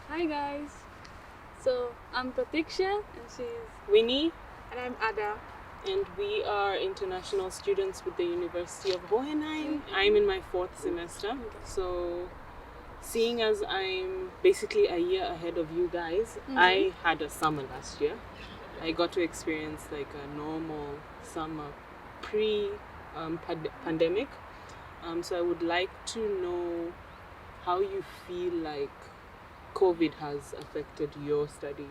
Hi guys. So I'm Pratiksha and she's Winnie, And I'm Ada. and we are international students with the University of Hohenheim. I'm in my fourth semester, so seeing as I'm basically a year ahead of you guys, I had a summer last year. I got to experience like a normal summer pre-pandemic. So I would like to know how you feel like COVID has affected your studies.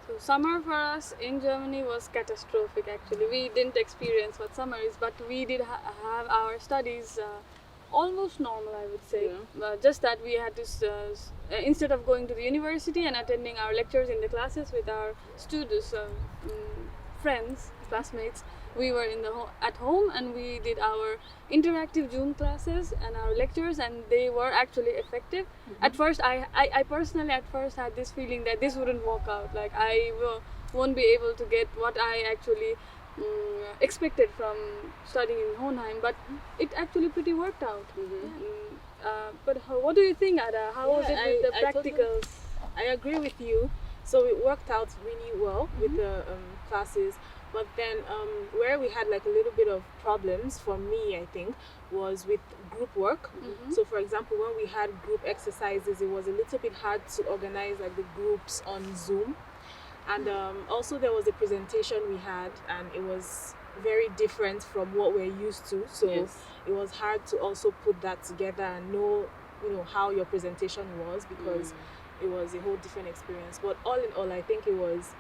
so summer for us in Germany was catastrophic actually. We didn't experience what summer is, but we did have our studies almost normal, I would say. Just that we had to instead of going to the university and attending our lectures in the classes with our students, friends, classmates, we were at home and we did our interactive Zoom classes and our lectures, and they were actually effective. At first, I personally at first had this feeling that this wouldn't work out. Like won't be able to get what I actually expected from studying in Hohenheim, but it actually pretty worked out. But what do you think, Ada? How was it with the practicals? I agree with you. So it worked out really well with the classes. But then where we had like a little bit of problems for me, I think, was with group work. So for example, when we had group exercises, it was a little bit hard to organize like the groups on Zoom. And also there was a presentation we had, and it was very different from what we're used to. So it was hard to also put that together and know, how your presentation was, because it was a whole different experience. But all in all, I think it was,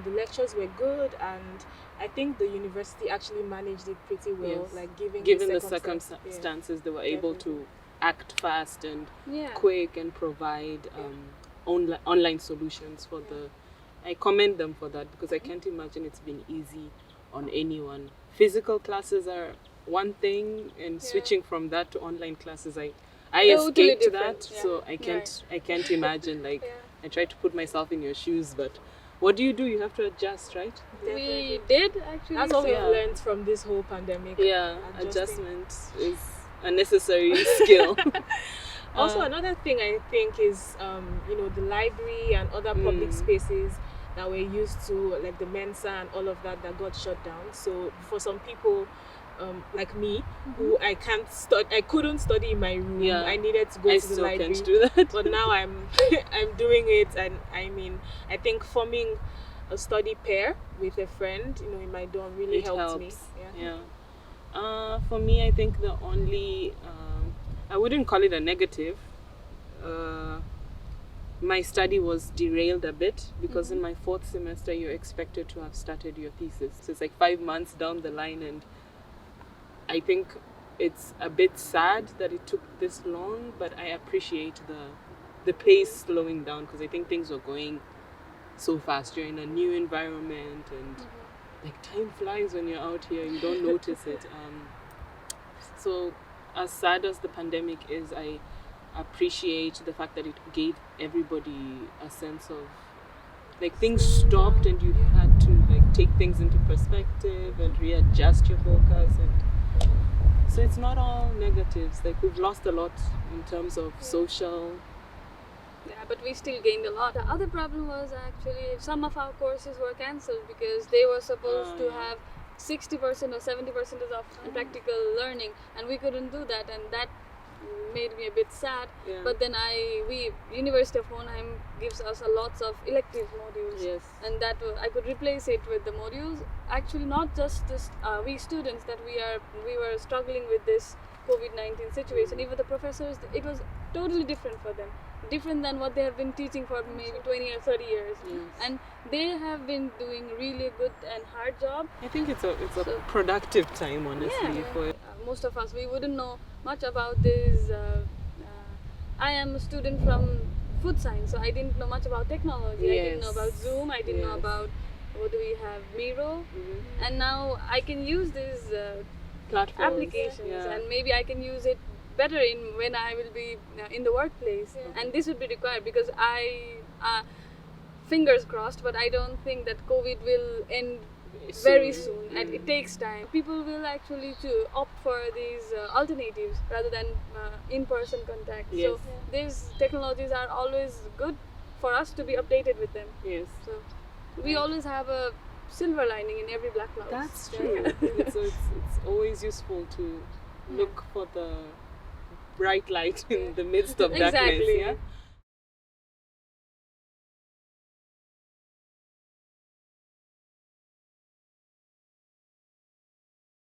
the lectures were good, and I think the university actually managed it pretty well. Like given the circumstances, they were able to act fast and quick and provide online solutions for the. I commend them for that, because I can't imagine it's been easy on anyone. Physical classes are one thing, and switching from that to online classes, I Totally escaped different. that, so I can't imagine. Like I try to put myself in your shoes, but what do? You have to adjust, right? We did actually. That's what we learned from this whole pandemic. Yeah, adjustment is a necessary skill. Also, another thing I think is, the library and other public spaces that we're used to, like the Mensa and all of that got shut down. So for some people, like me, who I couldn't study in my room. I needed to go to the library. Can't do that. But now I'm doing it, and I think forming a study pair with a friend, in my dorm really helped me. For me, I think the only I wouldn't call it a negative. My study was derailed a bit, because in my fourth semester you're expected to have started your thesis. So it's like 5 months down the line, and I think it's a bit sad that it took this long, but I appreciate the pace slowing down, because I think things were going so fast. You're in a new environment, and like time flies when you're out here. You don't notice it. So as sad as the pandemic is, I appreciate the fact that it gave everybody a sense of like things stopped, and you had to like take things into perspective and readjust your focus, and so it's not all negatives. Like we've lost a lot in terms of social. Yeah, but we still gained a lot. The other problem was actually some of our courses were cancelled because they were supposed to have 60% or 70% of practical learning, and we couldn't do that, and that made me a bit sad. But then University of Hohenheim gives us a lots of elective modules, and that I could replace it with the modules. Actually, not just this, we students that we were struggling with this COVID-19 situation. Even the professors, it was totally different for them, different than what they have been teaching for maybe 20 or 30 years, and they have been doing really good and hard job. I think it's a productive time, honestly. For most of us, we wouldn't know much about this. I am a student from food science, so I didn't know much about technology. I didn't know about Zoom. I didn't know about what do we have, Miro, and now I can use these platforms, applications, and maybe I can use it better when I will be in the workplace, and this would be required, because fingers crossed, but I don't think that COVID will end very soon, and it takes time. People will actually opt for these alternatives rather than in-person contact. So these technologies are always good, for us to be updated with them. Yes. So we always have a silver lining in every black cloud. That's true. It's always useful to look for the bright light in the midst of darkness. Exactly. Yeah.